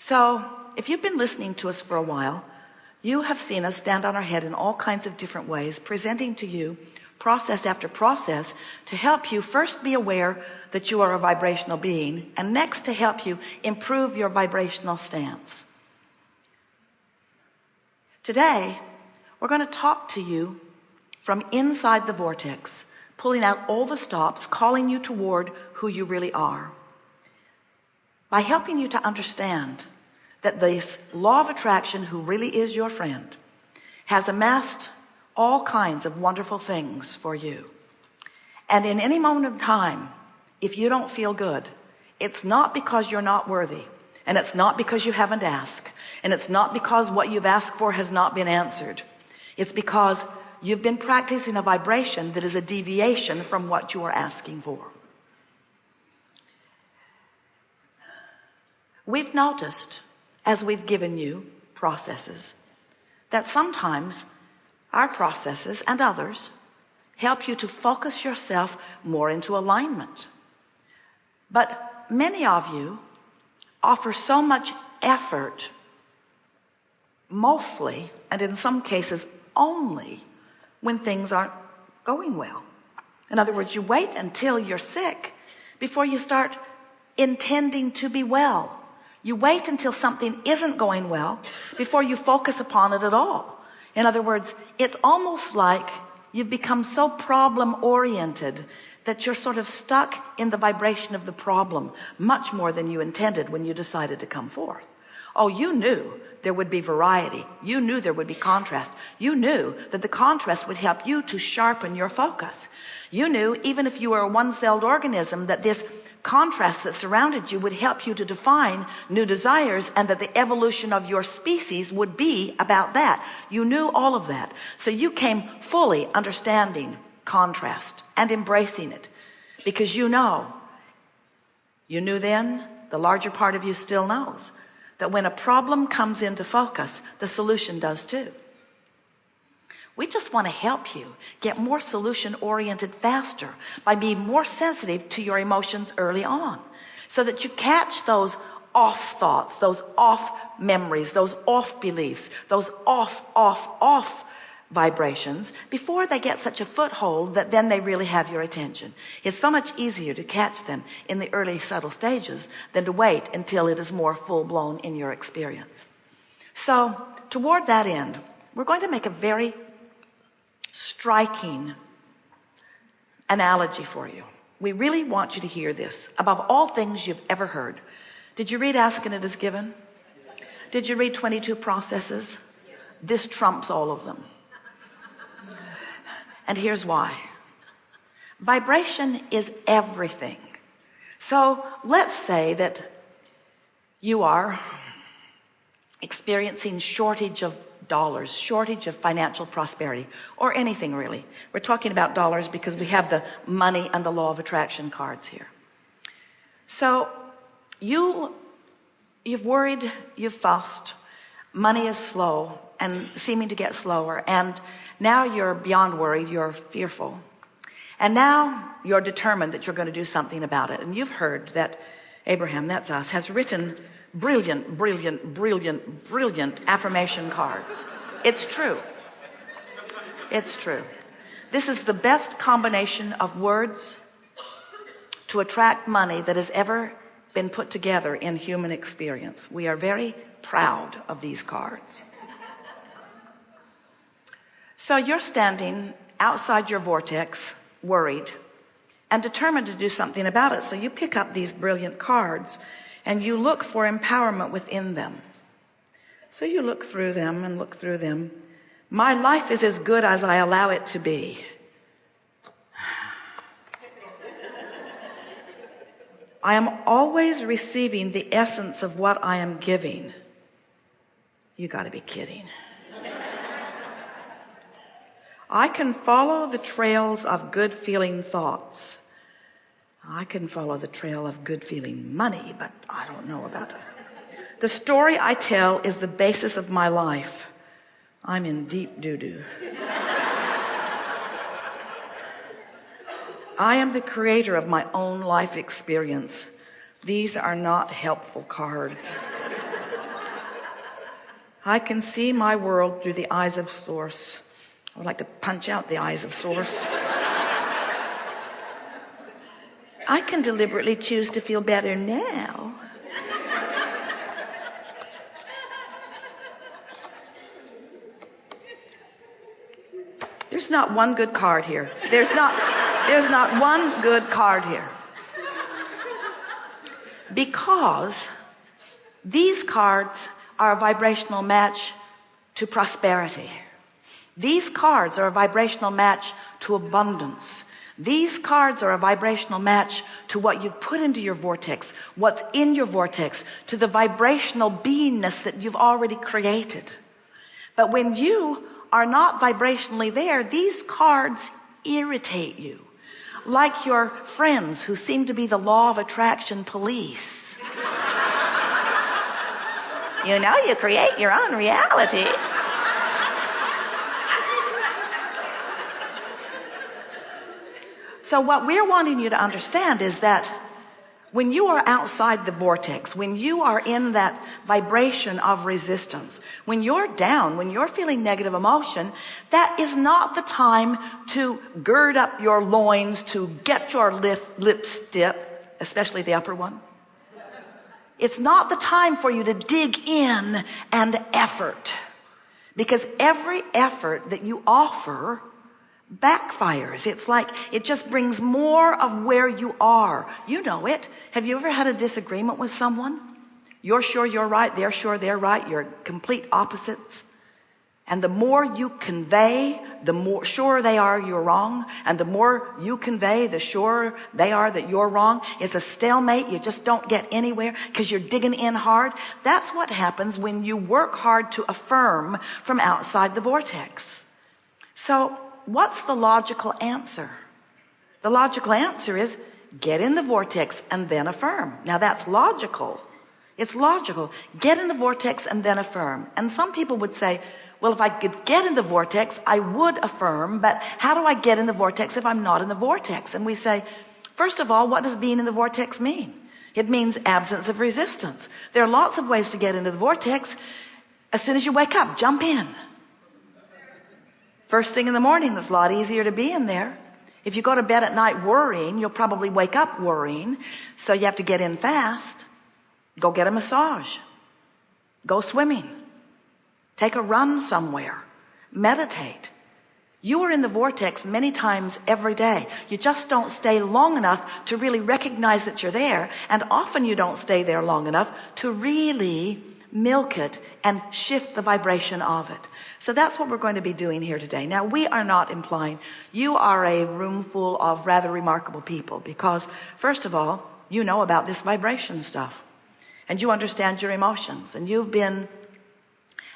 So if you've been listening to us for a while, you have seen us stand on our head in all kinds of different ways, presenting to you process after process to help you first be aware that you are a vibrational being, and next to help you improve your vibrational stance. Today, we're going to talk to you from inside the vortex, pulling out all the stops, calling you toward who you really are, by helping you to understand that this law of attraction, who really is your friend, has amassed all kinds of wonderful things for you. And in any moment of time, if you don't feel good, it's not because you're not worthy, and it's not because you haven't asked, and it's not because what you've asked for has not been answered. It's because you've been practicing a vibration that is a deviation from what you are asking for. We've noticed, as we've given you processes, that sometimes our processes and others help you to focus yourself more into alignment. But many of you offer so much effort, mostly, and in some cases only, when things aren't going well. In other words, you wait until you're sick before you start intending to be well. You wait until something isn't going well before you focus upon it at all. In other words, it's almost like you've become so problem-oriented that you're sort of stuck in the vibration of the problem much more than you intended when you decided to come forth. Oh, you knew there would be variety. You knew there would be contrast. You knew that the contrast would help you to sharpen your focus. You knew, even if you were a one-celled organism, that this contrast that surrounded you would help you to define new desires, and that the evolution of your species would be about that. You knew all of that. So you came fully understanding contrast and embracing it, because you knew then, the larger part of you still knows, that when a problem comes into focus, the solution does too. We just want to help you get more solution oriented faster by being more sensitive to your emotions early on, so that you catch those off thoughts, those off memories, those off beliefs, those off vibrations before they get such a foothold that then they really have your attention. It's so much easier to catch them in the early subtle stages than to wait until it is more full-blown in your experience. So toward that end, we're going to make a very striking analogy for you. We really want you to hear this above all things you've ever heard. Did you read Ask and It Is Given? Did you read 22 Processes? This trumps all of them. And here's why. Vibration is everything. So let's say that you are experiencing shortage of dollars, shortage of financial prosperity, or anything really. We're talking about dollars because we have the money and the law of attraction cards here. So you've worried, you've fussed, money is slow and seeming to get slower, and now you're beyond worried, you're fearful, and now you're determined that you're going to do something about it. And you've heard that Abraham, that's us, has written brilliant affirmation cards. It's true. It's true. This is the best combination of words to attract money that has ever been put together in human experience. We are very proud of these cards. So you're standing outside your vortex, worried and determined to do something about it. So you pick up these brilliant cards and you look for empowerment within them. So you look through them and look through them. My life is as good as I allow it to be. I am always receiving the essence of what I am giving. You got to be kidding. I can follow the trails of good feeling thoughts. I can follow the trail of good feeling money, but I don't know about it. The story I tell is the basis of my life. I'm in deep doo-doo. I am the creator of my own life experience. These are not helpful cards. I can see my world through the eyes of Source. I would like to punch out the eyes of Source. I can deliberately choose to feel better now. There's not one good card here. There's not one good card here. Because these cards are a vibrational match to prosperity. These cards are a vibrational match to abundance. These cards are a vibrational match to what you've put into your vortex, what's in your vortex, to the vibrational beingness that you've already created. But when you are not vibrationally there, these cards irritate you. Like your friends who seem to be the law of attraction police. You know, you create your own reality. So what we're wanting you to understand is that when you are outside the vortex, when you are in that vibration of resistance, when you're down, when you're feeling negative emotion, that is not the time to gird up your loins, to get your lips stiff, especially the upper one. It's not the time for you to dig in and effort, because every effort that you offer backfires. It's like it just brings more of where you are. You know it. Have you ever had a disagreement with someone? You're sure you're right, they're sure they're right, you're complete opposites. And the more you convey, the more sure they are you're wrong. And the more you convey, the sure they are that you're wrong. It's a stalemate. You just don't get anywhere because you're digging in hard. That's what happens when you work hard to affirm from outside the vortex. So what's the logical answer? The logical answer is get in the vortex and then affirm. Now that's logical. It's logical. Get in the vortex and then affirm. And some people would say, well, if I could get in the vortex, I would affirm, but how do I get in the vortex if I'm not in the vortex? And we say, first of all, what does being in the vortex mean? It means absence of resistance. There are lots of ways to get into the vortex. As soon as you wake up, jump in. First thing in the morning, it's a lot easier to be in there. If you go to bed at night worrying, you'll probably wake up worrying. So you have to get in fast. Go get a massage. Go swimming. Take a run somewhere. Meditate. You are in the vortex many times every day. You just don't stay long enough to really recognize that you're there. And often you don't stay there long enough to really milk it and shift the vibration of it. So that's what we're going to be doing here today. Now, we are not implying you are a room full of rather remarkable people, because first of all, you know about this vibration stuff and you understand your emotions and you've been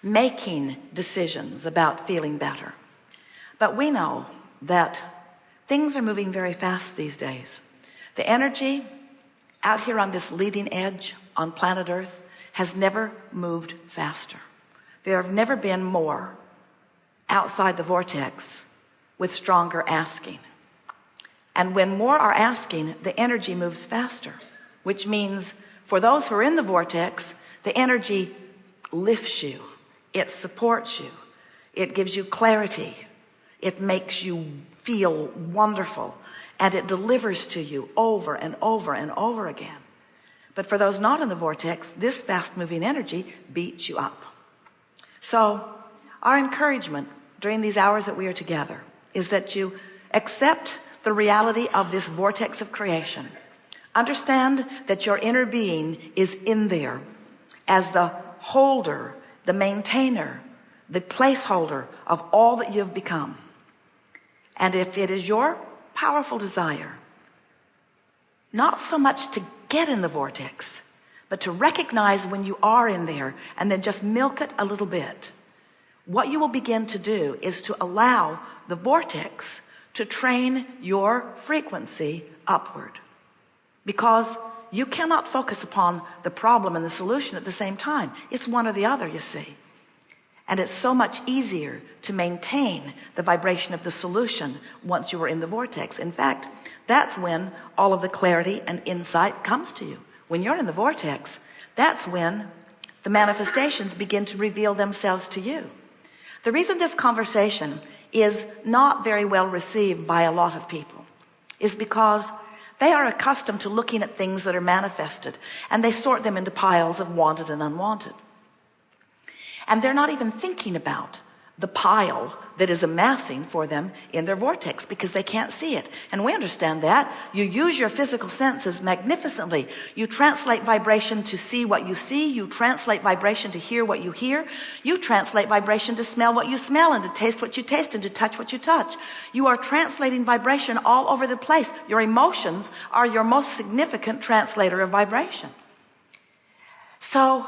making decisions about feeling better. But we know that things are moving very fast these days. The energy out here on this leading edge on planet Earth has never moved faster. There have never been more outside the vortex with stronger asking. And when more are asking, the energy moves faster, which means for those who are in the vortex, the energy lifts you. It supports you. It gives you clarity. It makes you feel wonderful. And it delivers to you over and over and over again. But for those not in the vortex, this fast-moving energy beats you up. So our encouragement during these hours that we are together is that you accept the reality of this vortex of creation. Understand that your inner being is in there as the holder, the maintainer, the placeholder of all that you've become. And if it is your powerful desire, not so much to get in the vortex, but to recognize when you are in there and then just milk it a little bit, what you will begin to do is to allow the vortex to train your frequency upward. Because you cannot focus upon the problem and the solution at the same time. It's one or the other, you see. And it's so much easier to maintain the vibration of the solution once you are in the vortex. In fact, that's when all of the clarity and insight comes to you. When you're in the vortex, that's when the manifestations begin to reveal themselves to you. The reason this conversation is not very well received by a lot of people is because they are accustomed to looking at things that are manifested, and they sort them into piles of wanted and unwanted. And they're not even thinking about the pile that is amassing for them in their vortex, because they can't see it. And we understand that. You use your physical senses magnificently. You translate vibration to see what you see. You translate vibration to hear what you hear. You translate vibration to smell what you smell, and to taste what you taste, and to touch what you touch. You are translating vibration all over the place. Your emotions are your most significant translator of vibration. So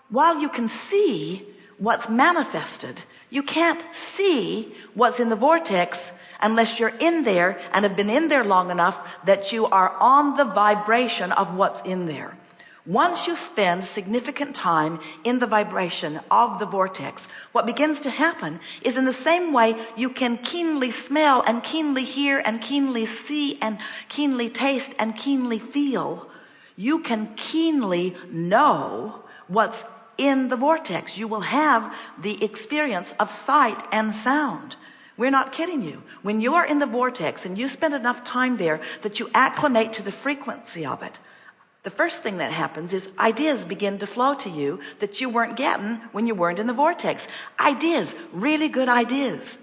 while you can see what's manifested, you can't see what's in the vortex unless you're in there and have been in there long enough that you are on the vibration of what's in there. Once you spend significant time in the vibration of the vortex, what begins to happen is, in the same way you can keenly smell and keenly hear and keenly see and keenly taste and keenly feel, you can keenly know what's in the vortex. You will have the experience of sight and sound. We're not kidding you. When you are in the vortex and you spend enough time there that you acclimate to the frequency of it, the first thing that happens is ideas begin to flow to you that you weren't getting when you weren't in the vortex. Ideas, really good ideas.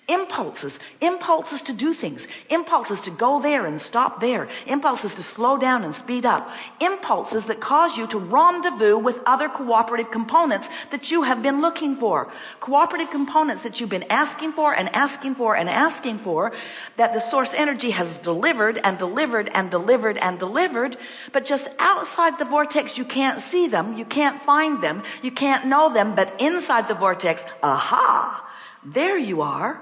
Impulses to do things, impulses to go there and stop there, impulses to slow down and speed up, impulses that cause you to rendezvous with other cooperative components that you have been looking for, cooperative components that you've been asking for and asking for and asking for, that the source energy has delivered and delivered and delivered and delivered, but just outside the vortex you can't see them, you can't find them, you can't know them, but inside the vortex, aha, there you are.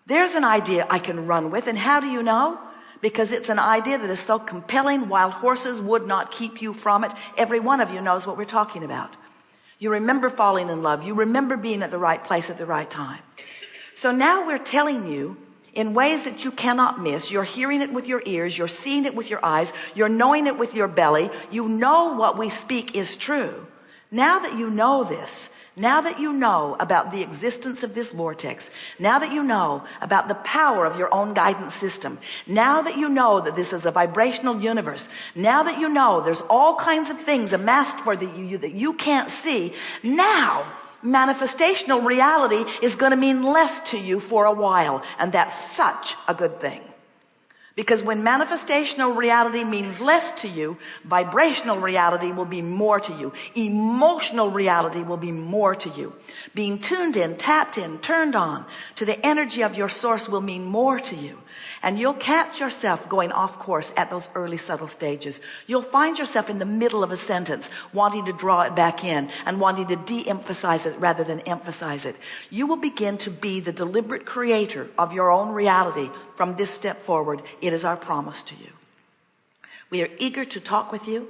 There's an idea I can run with. And how do you know? Because it's an idea that is so compelling, wild horses would not keep you from it. Every one of you knows what we're talking about. You remember falling in love. You remember being at the right place at the right time. So now we're telling you in ways that you cannot miss. You're hearing it with your ears. You're seeing it with your eyes. You're knowing it with your belly. You know what we speak is true. Now that you know this, now that you know about the existence of this vortex, now that you know about the power of your own guidance system, now that you know that this is a vibrational universe, now that you know there's all kinds of things amassed for you that you can't see, now manifestational reality is going to mean less to you for a while. And that's such a good thing. Because when manifestational reality means less to you, vibrational reality will be more to you. Emotional reality will be more to you. Being tuned in, tapped in, turned on to the energy of your source will mean more to you. And you'll catch yourself going off course at those early subtle stages. You'll find yourself in the middle of a sentence wanting to draw it back in and wanting to de-emphasize it rather than emphasize it. You will begin to be the deliberate creator of your own reality from this step forward. It is our promise to you. We are eager to talk with you.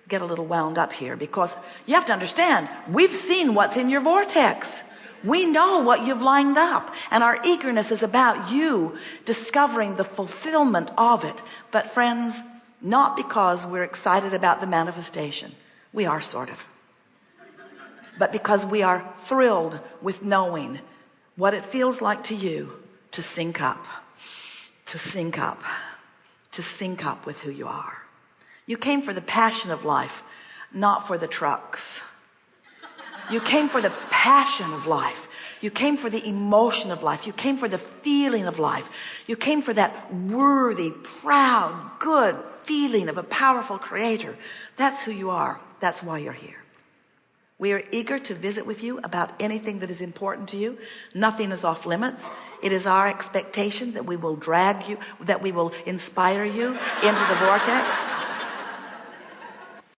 Get a little wound up here because you have to understand, we've seen what's in your vortex. We know what you've lined up, and our eagerness is about you discovering the fulfillment of it. But friends, not because we're excited about the manifestation. We are sort of. But because we are thrilled with knowing what it feels like to you to sync up, to sync up, to sync up with who you are. You came for the passion of life, not for the trucks. You came for the passion of life. You came for the emotion of life. You came for the feeling of life. You came for that worthy, proud, good feeling of a powerful creator. That's who you are. That's why you're here. We are eager to visit with you about anything that is important to you. Nothing is off limits. It is our expectation that we will drag you, that we will inspire you into the vortex.